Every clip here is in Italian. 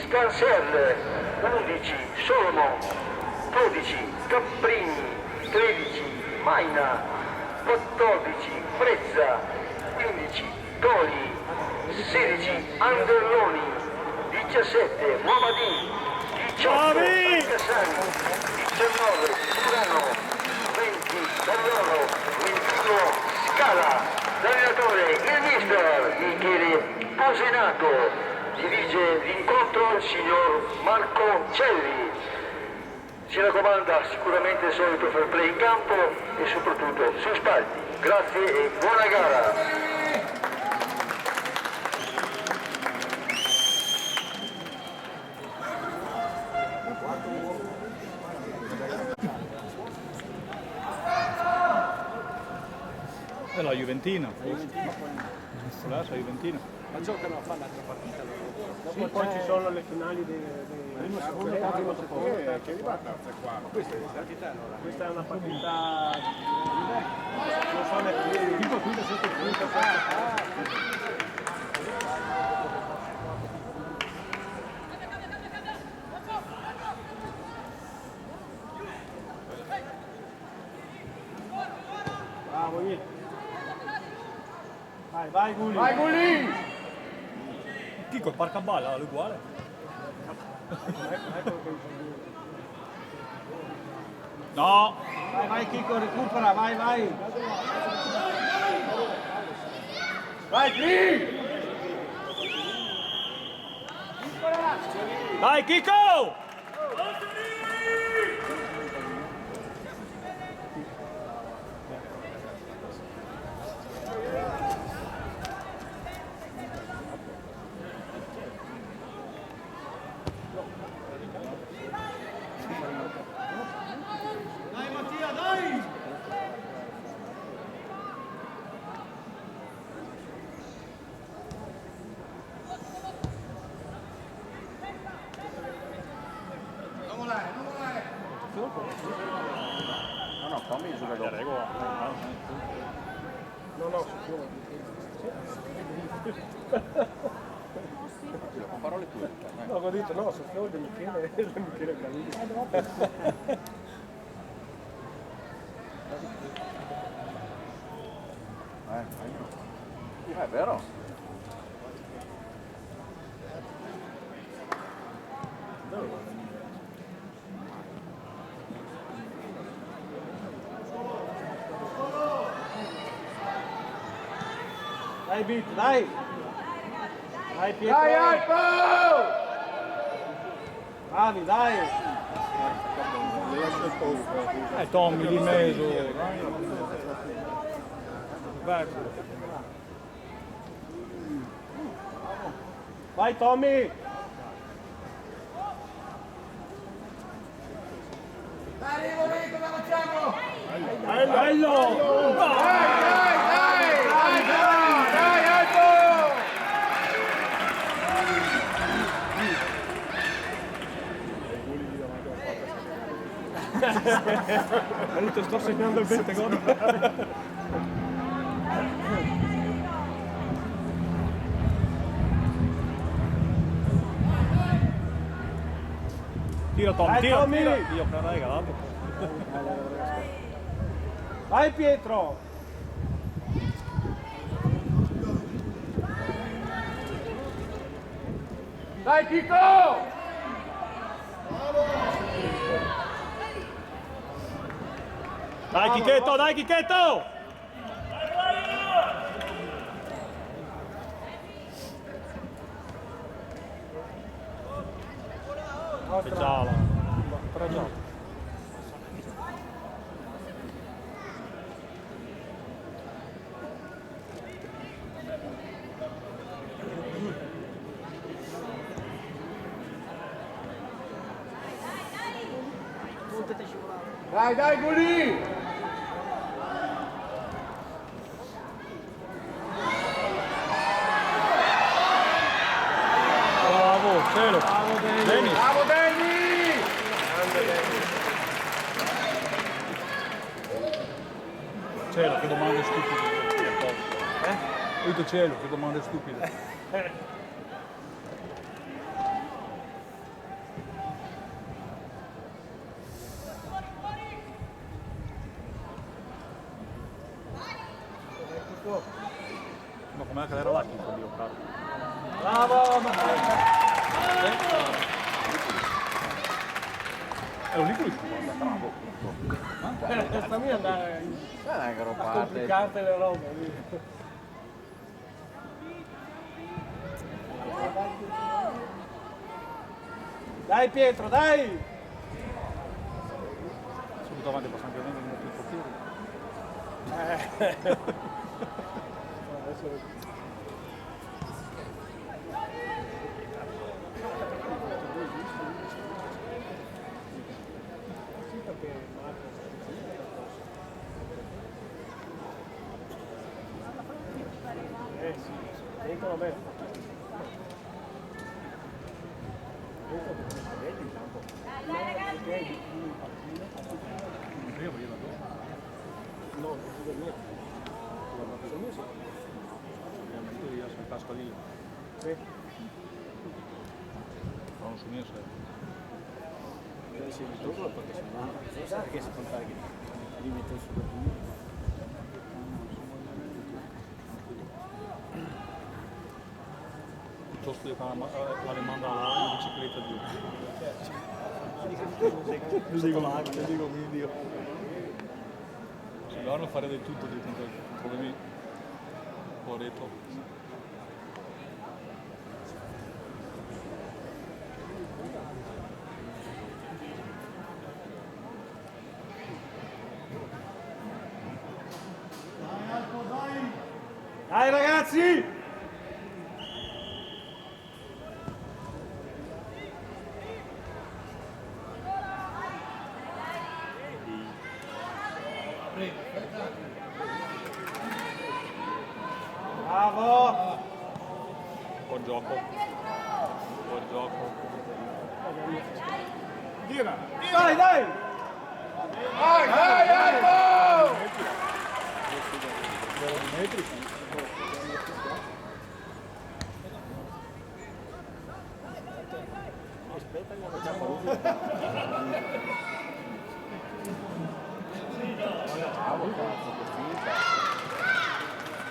Scanser, 11 Solomon, 12 Capprini, 13 Maina, 14 Frezza, 15 Toli, 16 Anderloni, 17 Mohamadin, 18 Cassani, 19 Turano, 20 Dalloro, 21 Scala. L'allenatore, il mister Michele Posenato, dirige l'incontro il signor Marco Celli. Si raccomanda sicuramente il solito fair play in campo e soprattutto su spalti. Grazie e buona gara! È la Juventina, forse. La Juventina. Ma giocano a fare l'altra partita loro. Sì, poi ci sono le finali dei primo, secondo, terzo, secondo, terzo, quarto. Questa è una partita non so neanche quinto, quinto, sotto, quinto, bravo, vai Gulli! Vai Gulli! Chi col parcaballa è uguale? No! Vai Chico, recupera, vai! Vai Cri! Dai Chico! No, fammi giocare da regola. No, Con parole tue. no, ho detto no, sono di Michele Calini. È vero? Dai Bit, dai! Dai Pietro! Dai Alpo! Bravi, dai! Tommy di mezzo. Vai Tommy! Dai, come facciamo? Bello! Ha detto sto segnando il Pentagon. Tira Tommy, Dai, tira, Tommy! tira. Io che l'ho regalato. Vai Pietro! Dai Chico! Dai Chichetto, dai Chichetto! Speciale. Dai Gulli! Bravo, cielo. Dennis. Bravo Danny! Cielo, che domande stupide. Ho detto cielo, che domande stupide. Chico. Ma com'è che era là Chico lì, caro? Bravo, Matteo. Ero lì con il culo, bravo. Fammi andare Dai, che a roba. complicarti le robe. Dai Pietro, dai! Subito avanti posso anche vendere un portiere. Adesso... Sì, perché Marco... sì, dentro la me. Dai ragazzi! Io voglio la dopo. No, non è mio. È mio sì. Io sono casco lì. Sì. Non su mio sei. Sì, il turno perché se no, non sa che si contare che li metto su per Piuttosto di la manda la bicicletta di non dico video. Si devono fare di tutto di problemi poretto. Dai ragazzi! Bravo! Buon gioco. Buon gioco. Dai, dai!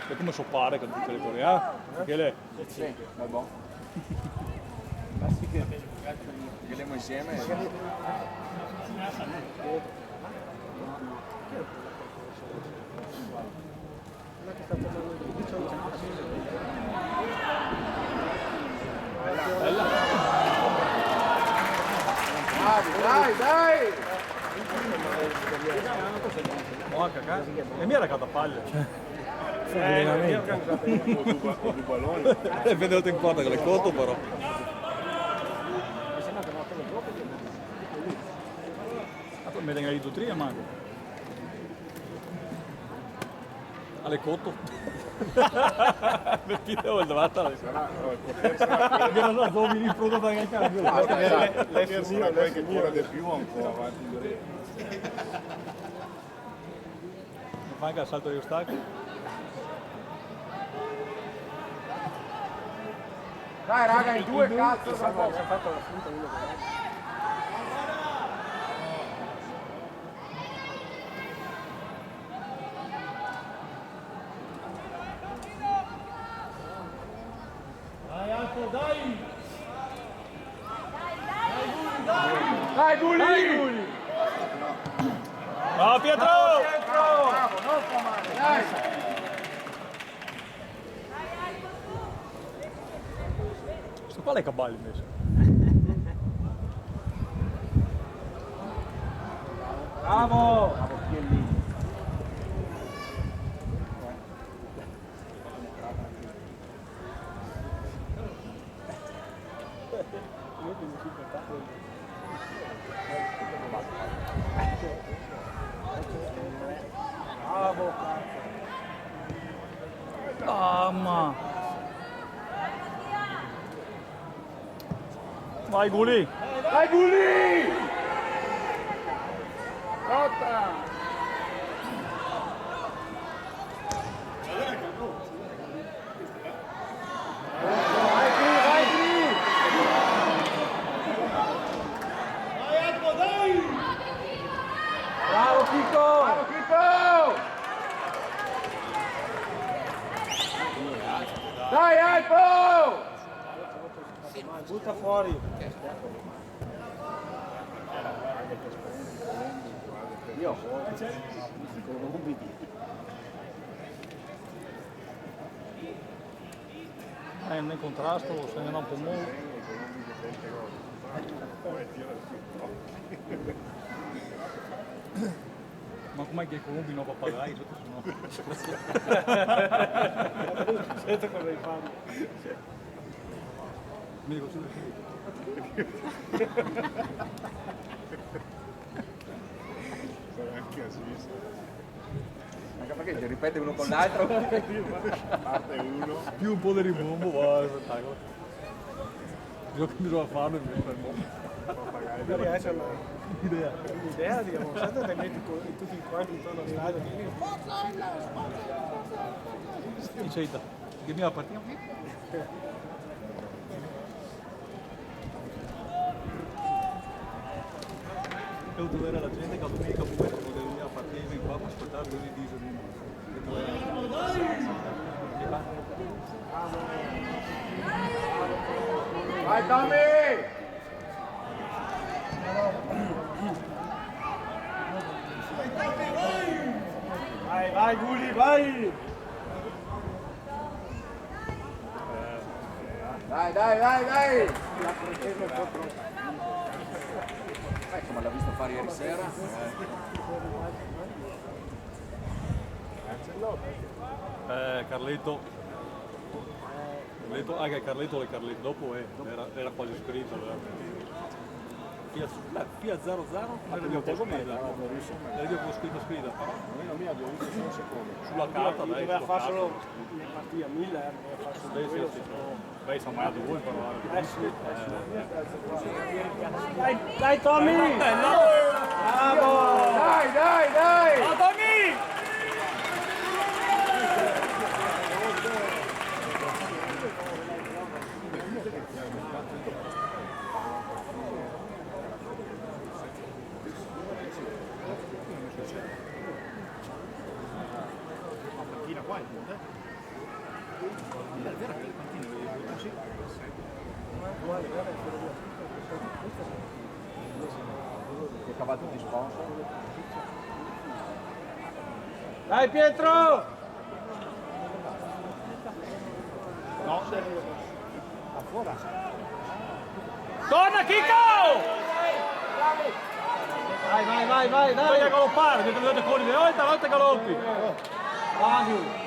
È come soppare con tutte le cose, eh? Che lei? Sì, va buono. Giochiamo insieme. Dai! Oh, cacà. E mia era catapalle. È venuto in porta con le cotto però. Mi tenga di tutria manco. Alle cotto. Mi pidevo il davanti. Che non la dovi in pronto per il cambio. Lei sarà qualche cura di più ancora avanti in diretta. Mi fa anche il salto di ostacoli. Dai raga, in due cazzo Si è fatto la finta uno che Dai Gulli! Bravo Pietro! Bravo, non fa male, dai! Questo qua è Caballi invece. Bravo! Bravo! Mamma! Vai Guli! Dai Gulli! Lotta! Bravo Chico! Bravo Chico! Pietro! Butta fuori. Io. Nel contrasto, se ne va un po' molto. Ma com'è che i colombi non pappagalli? Sento cosa hai fatto. Mi dico solo Sarà anche a sinistra. Anche perché si ripete uno con l'altro. Parte uno. più un po' di ribombo, va, è spettacolo. Io che bisogna farlo invece per Io riesco l'idea. l'idea di avanzare te metti tutti i quarti intorno al stadio. Diceita, che mi va a partire? Io devo vedere la gente che a domenica pomeriggio quando devo a partire in qua per ascoltare due di Vai Tommy! Vai Guli, vai! Dai! Come l'ha visto fare ieri sera. Carletto. Che Carletto le Carletto dopo era quasi scritto. Fiat 00 non abbiamo scritto scritta però sulla carta dai Doveva fare solo le partite a 1000 doveva fare solo quello. beh siamo mai a due però Dai Tommy! Bravo! Dai! Che cavato di sponsor. Dai Pietro! no Torna Chico! Vai! dai galoppare che dovete correre volte galoppi Bravi!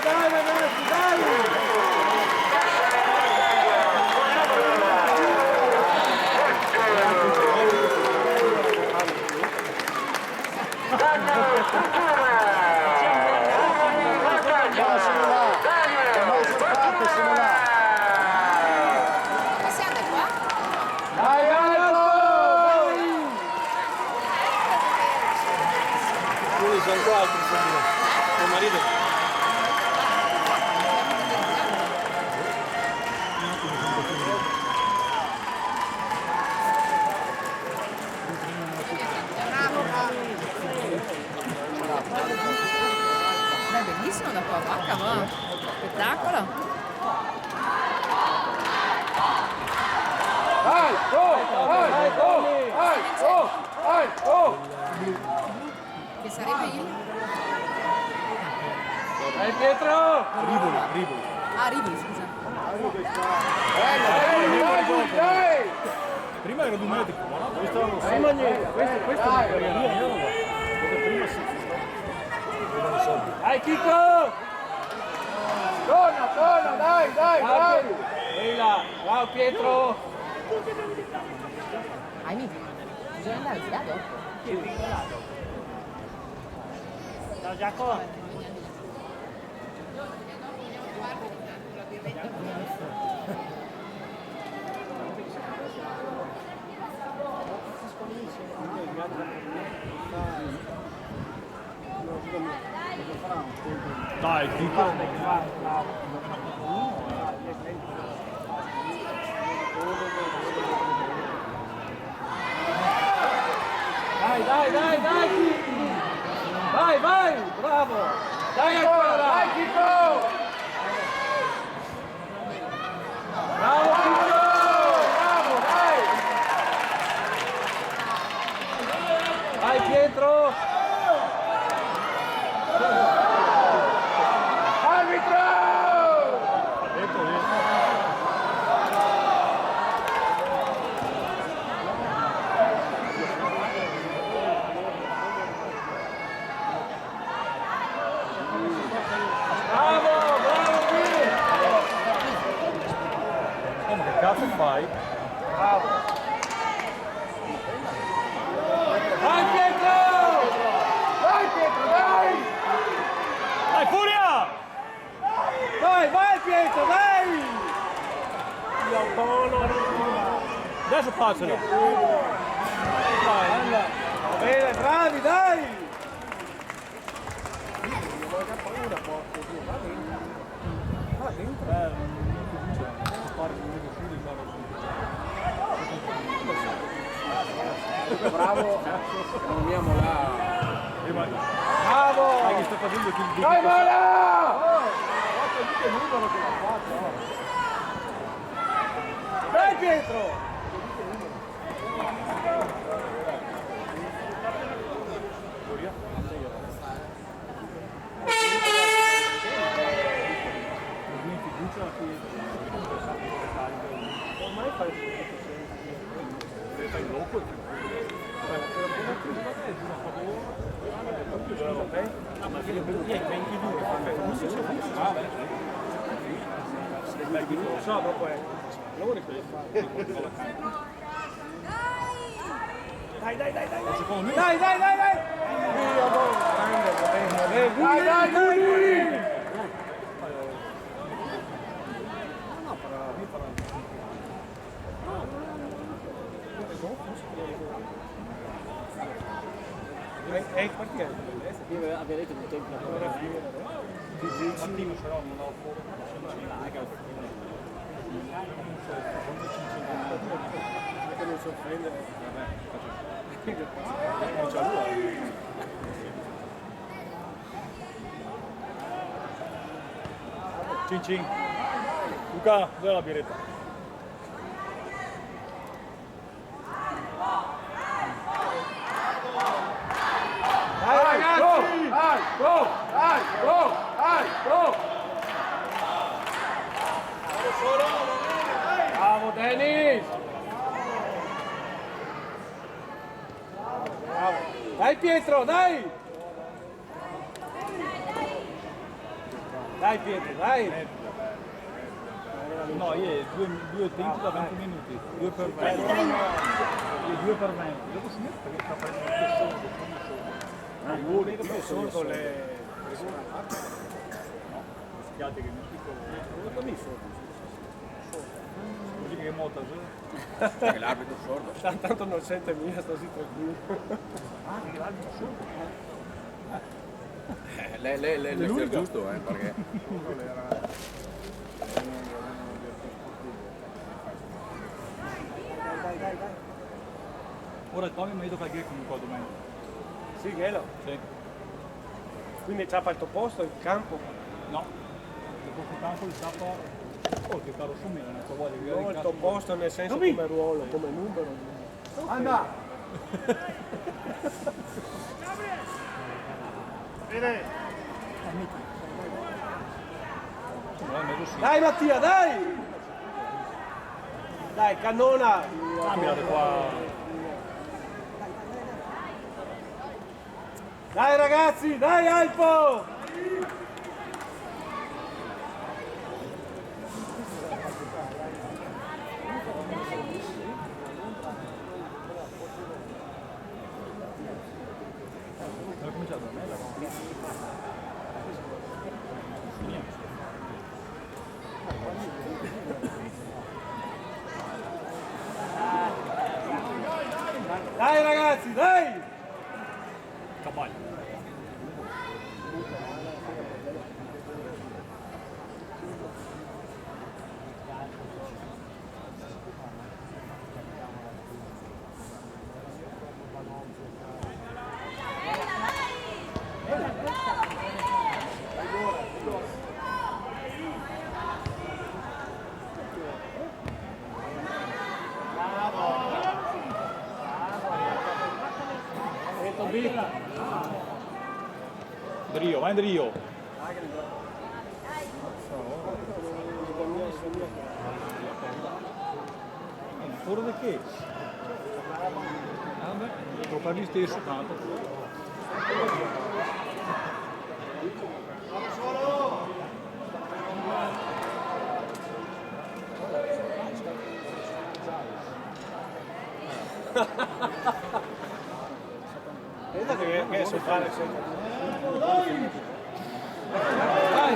Dai ragazzi, dai! Possiamo da qua? Dai Aldo! sono qua tuo marito Beh, bellissimo da qua, vacca, va. Spettacolo. Che sarebbe il... Dai Pietro! Rivoli Ah, Rivoli, scusa. Dai! prima era 2 metri Prima niente, questo Dai Chico! Torna, dai! Ehi là, bravo Pietro! Hai bisogna andare al stadio? Ciao Giacomo! dai Chico Vai, vai, bravo! Dai ancora! Dai, Chico! Bravo Chico! Bravo, dai! Vai Pietro! Arbitro! Bravo, bravo Pietro! Come che cazzo fai? Bravo! Vai Pietro! Dai, Pietro, dai! Dai, Furia! Vai, vai Pietro, dai! Dio buono! Adesso passalo. Va bene, bravi, dai! Bravo! Torniamo là! Bravo! Dai, che sto facendo il Dai, vola! Dai Pietro! Ormai fai Fai dopo. Ma che 22. lo so, dopo è. Lavori qui. Dai, dai, dai, dai! Secondo me Dai, dai, dai, dai! Dio, grande, va bene. Dai, dai, dai! Perché? Avete un tempo mattino ce l'ho, non ho fuoco. Perché non si offende? Cin cin. Luca, dov'è la biretta? Dai ragazzi! Dai, go! Dai, go! Dai, go! Bravo Dennis! Bravo. Dai Pietro, dai! Dai Pietro, dai! No, io due tempi da 20 minuti, 2 per 20. Io 2 per 20. Dopo si mette perché sta facendo Io sono con le... Schiate che mi dico. Così che mota, Che l'arbitro sordo. Tanto non sente mia, sto zitto tranquillo. Ah, che l'altro sotto. Lei è giusto, perché... Ora Tommy mi ha detto che è comunque domenica. Sì, Ghelo. Sì. Quindi ciappa il tuo posto, il campo. No. Dopo che tanto il tappa. Oh, che caro su me, non ho voglia di No, il tuo posto nel senso come ruolo, come numero. Anda! Dai Mattia, dai! Dai, cannona! Ah, mirate qua. Dai ragazzi, dai Alpo! Ho cominciato a me, Dai ragazzi, dai! Cavallo. Drio, vai Drio. Fuori da che? Vabbè, devo fare gli stesso tanto. Vedi che so fare sempre.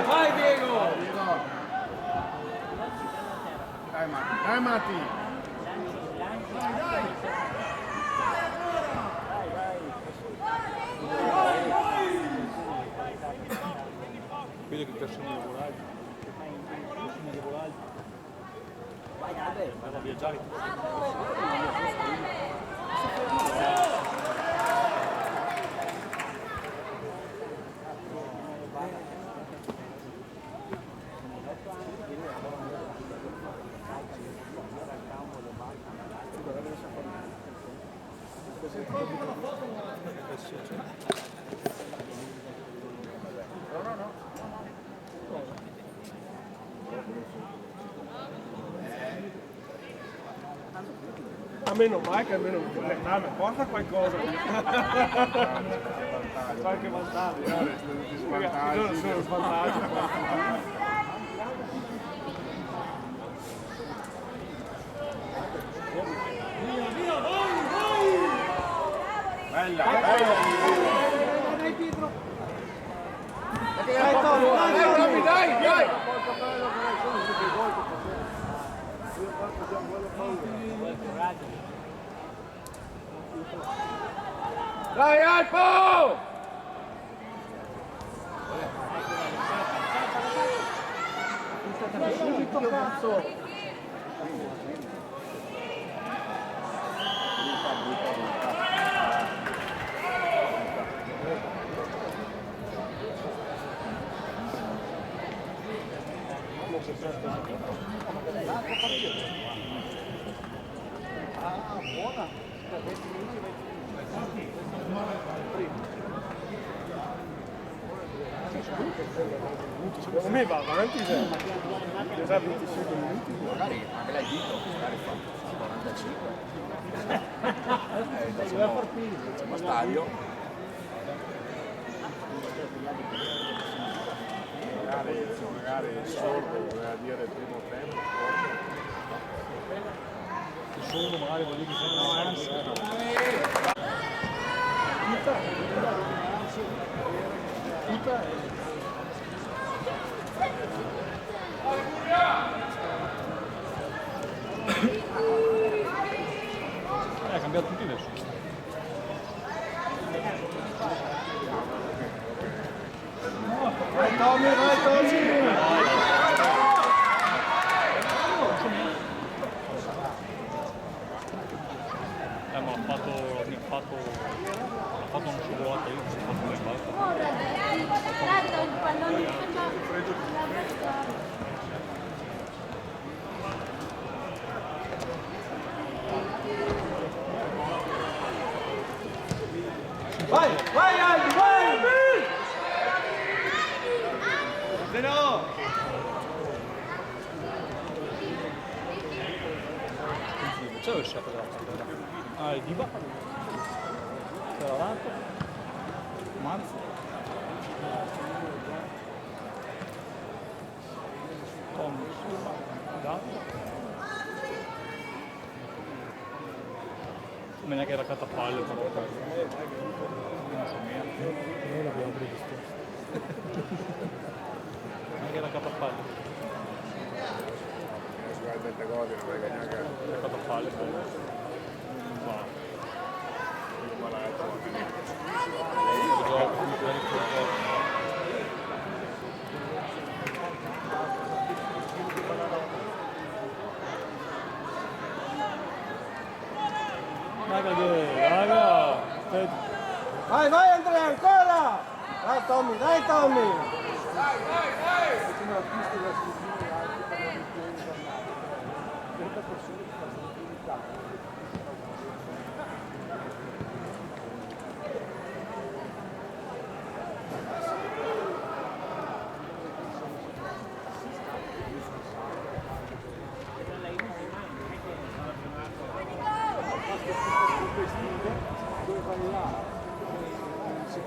Vai Diego! Dai Matti! Vedi che persone volati. Persone volati. Vai a viaggiare. A meno mai che almeno me porta qualcosa. Qualche vantaggio. Sono svantaggi. Bella, bella! Dai Pietro! Dai! Dai Alpo! Subito cazzo! Buona! Secondo me va avanti, già 25 minuti. Magari anche l'hai detto, magari fa 45. Facciamo stadio. Magari il sordo voleva dire il primo tempo. Il solo magari vuol dire che sono avanti. Ha cambiato tutti adesso. Vai Tommy, vai Tommy! Ma ha fatto una scivolata, io non so come basta. Vai, vai Albi, vai! Se no! C'è il chef della ah, il Diva. C'era dato. Mazzo. Thomas. Dato. Non è che era catapalle però. Non so niente. Noi l'abbiamo previsto. Non è che era catapalle. Tante cose, non puoi neanche Era catapalle. Ma. Raga, Vai, vai Andrea, ancora! Dai Tommy, dai Tommy!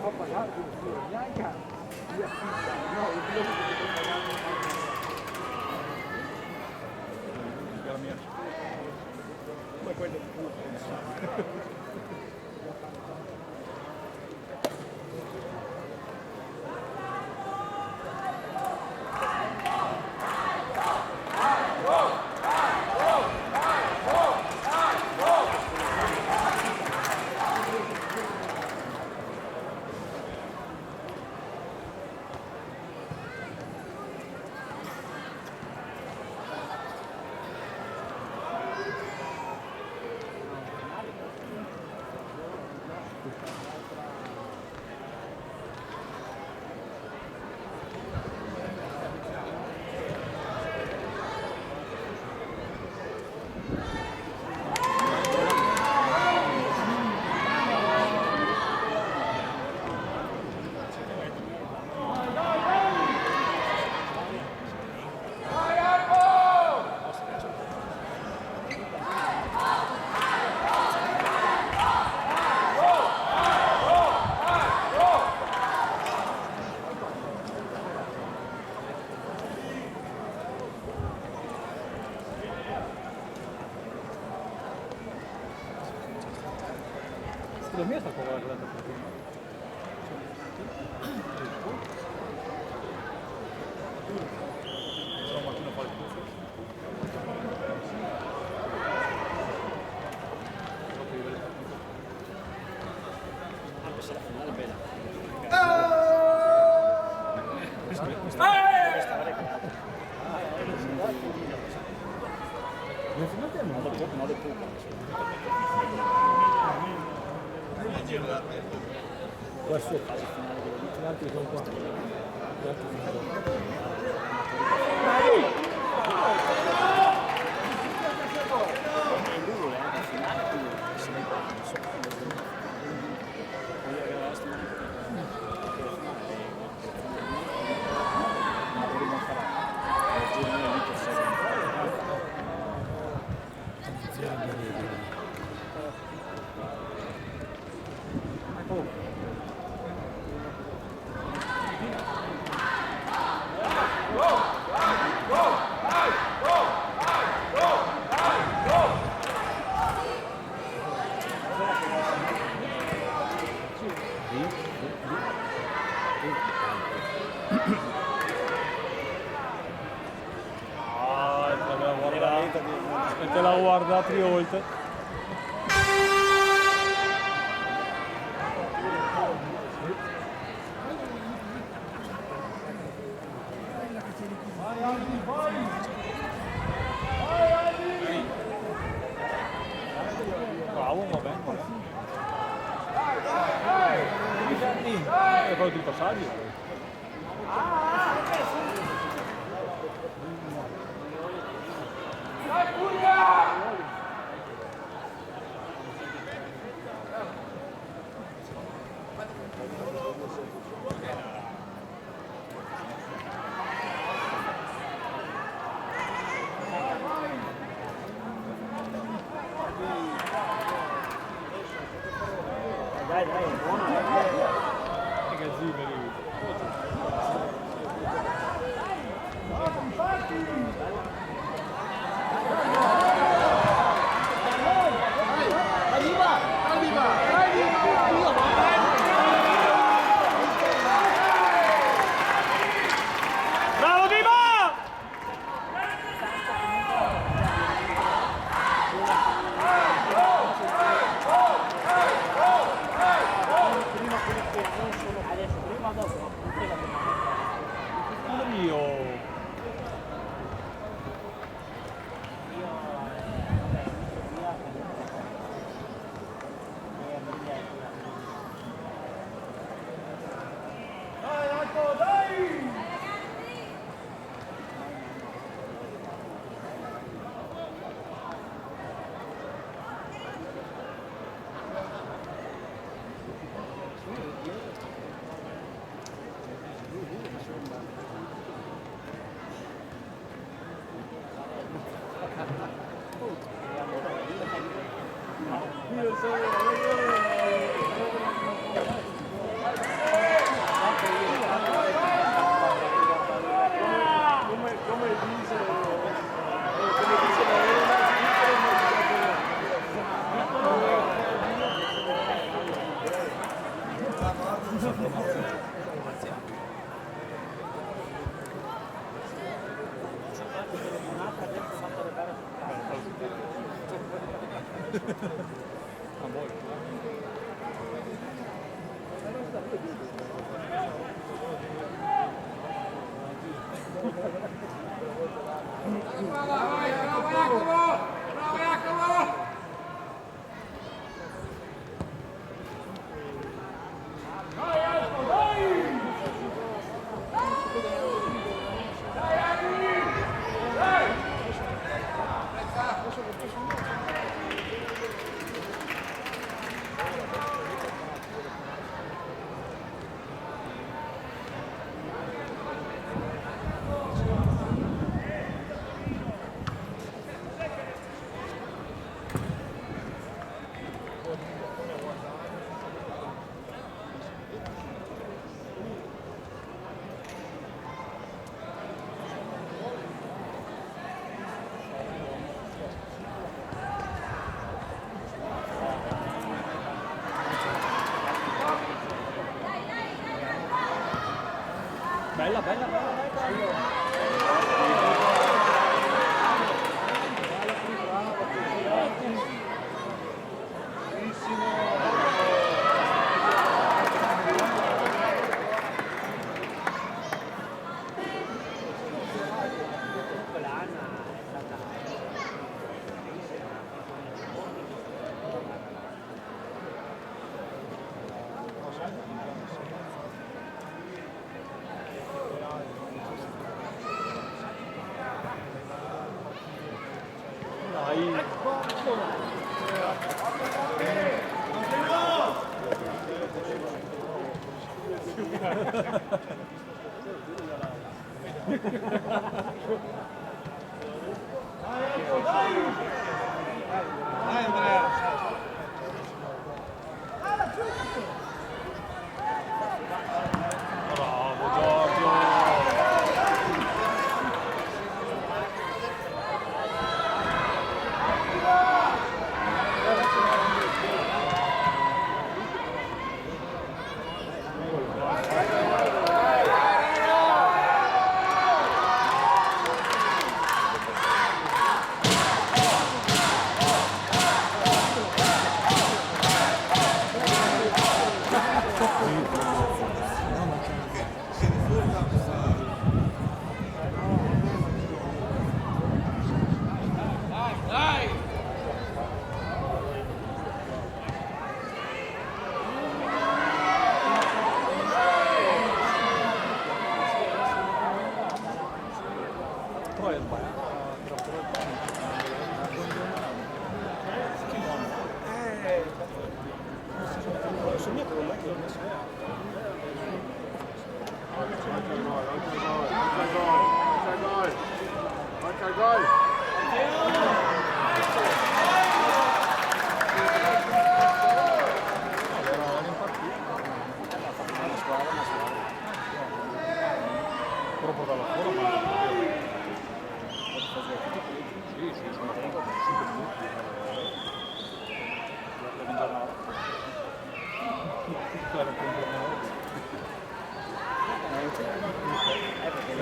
Coppa d'Arco, bianca, via fitta, no, il pilota che ti pagare. Ma quello è tutto. Da me sta qua guardata perché sono macchina fa il tutto. Questa è la finale bella. Questo è la fase finale delle vite, gli altri sono qua. Gli altri sono te la guarda 3 volte. Bravo, va bene. E poi tutti i passaggi. Dai, buona. Gazzini. Bravo Dima! Mio. Bella, bella, bella.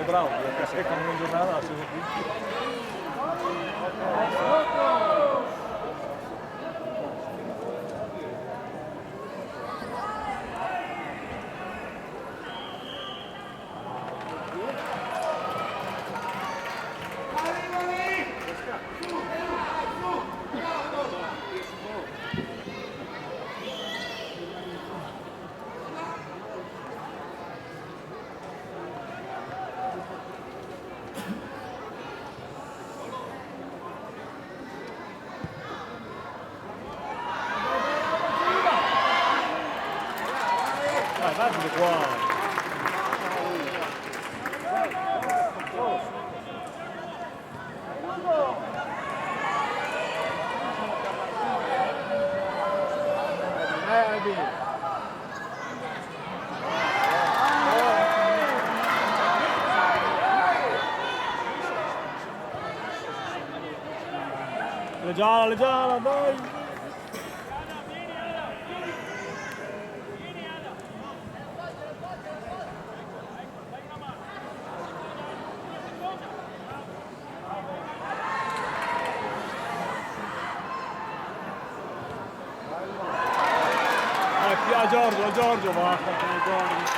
Bravo, perché con una giornata siamo qui. Guardate qua. Leggiala, dai! Giorgio, va, Giorgio.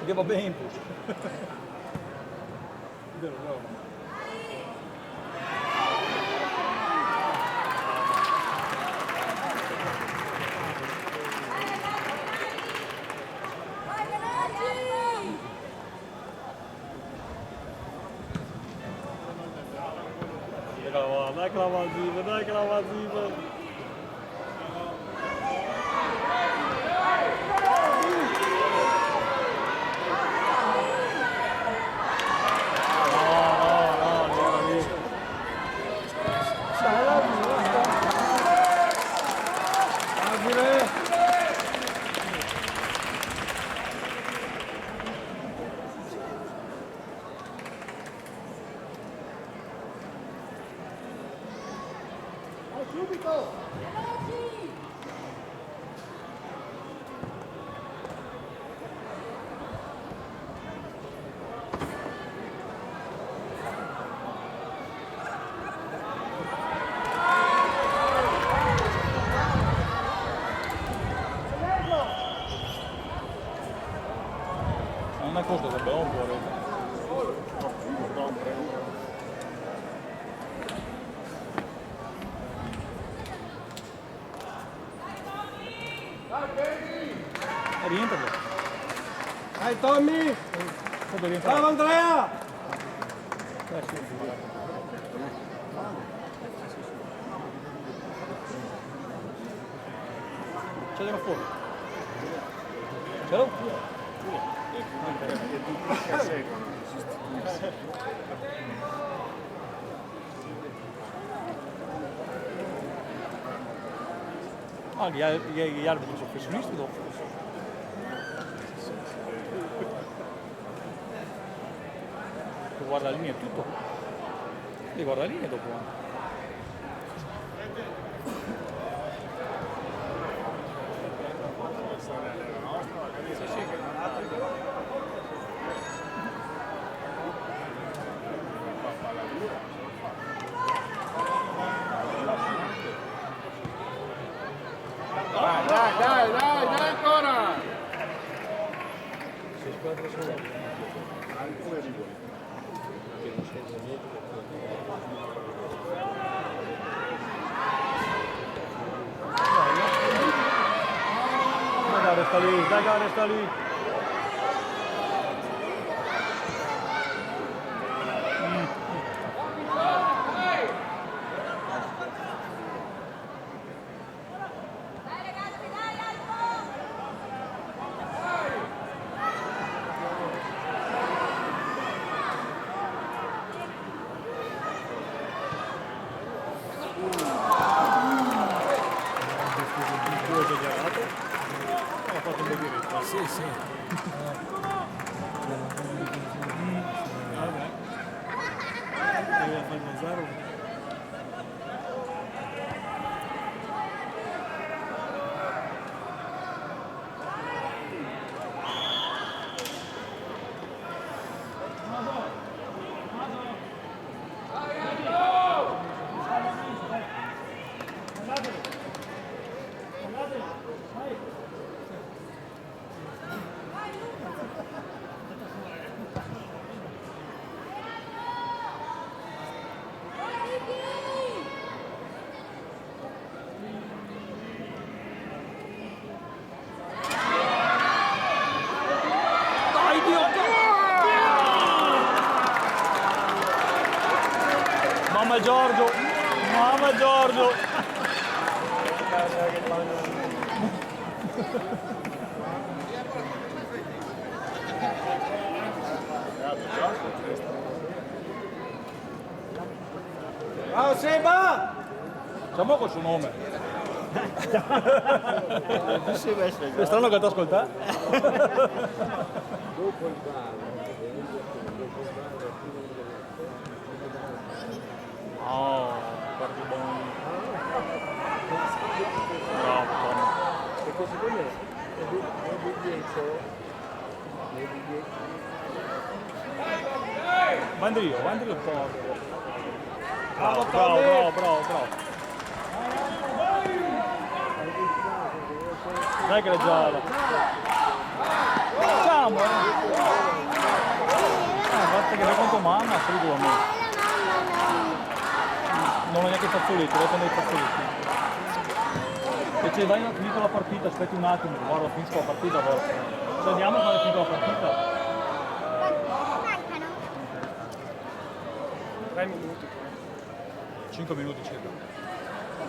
Che va bene. Vero, bravo. Dai che la va zitto. Una cosa da buon cuore. Rientra. Dai Tommy! Bravo Andrea! C'è da fuori. Ce l'ho? Ah, gli arbitri sono professionisti dopo. Guarda la linea e tutto. Devi guardare la linea dopo. Dai ancora! Dai, resta lì. Sì, sì. Vabbè. Deve fare un zero. Giorgio! Ciao Seba! Siamo col suo nome. È strano che ti ascolta. Dopo il bar, Oh, guardi buono. Bravo, Tom. perché secondo me è dietro. Andrio porco. Bravo. Dai che è gialla. Facciamo! Guarda che conto mamma, frigo a me. Non ho neanche i fazzoletti, devo prendere i fazzoletti. E se vai finito la partita, aspetti un attimo, guarda, finisco la partita, allora. Se andiamo quando è finita la partita. 3 minuti. 5 minuti circa.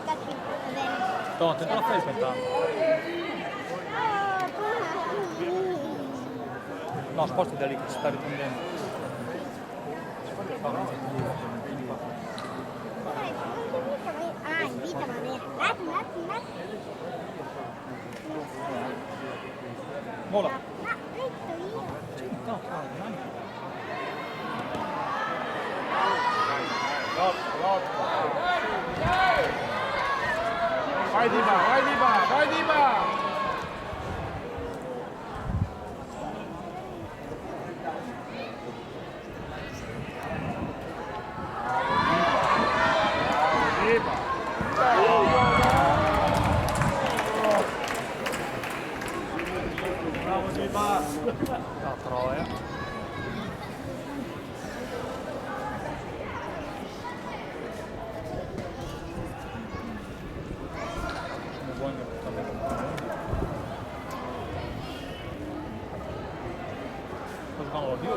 Va bene. No, attento la fai aspettando. No, sposta da lì che si sta riprendendo. Invita, ma un attimo. Vola. No, detto io. No, calma. Vai Diba! Bravo Diba. No, troia. Cosa fanno? Dio,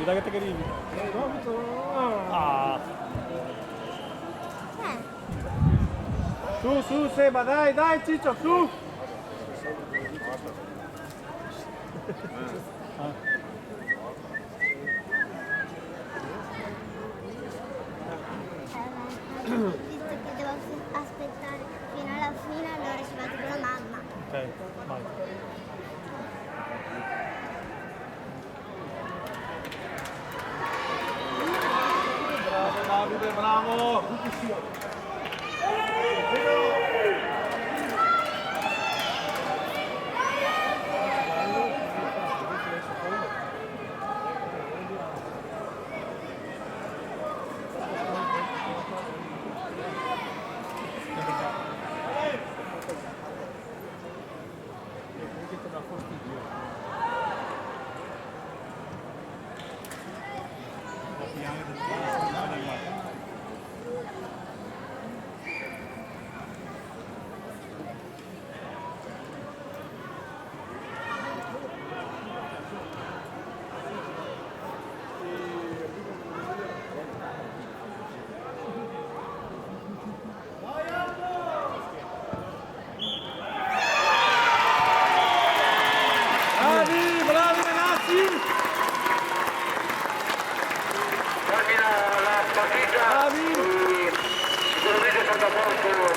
Dai che te arrivi. Ah. Su Seba, dai Ciccio, su! Visto che devo aspettare fino alla fine, allora ci vado con la mamma. Ok, vai. Davide, bravo! molto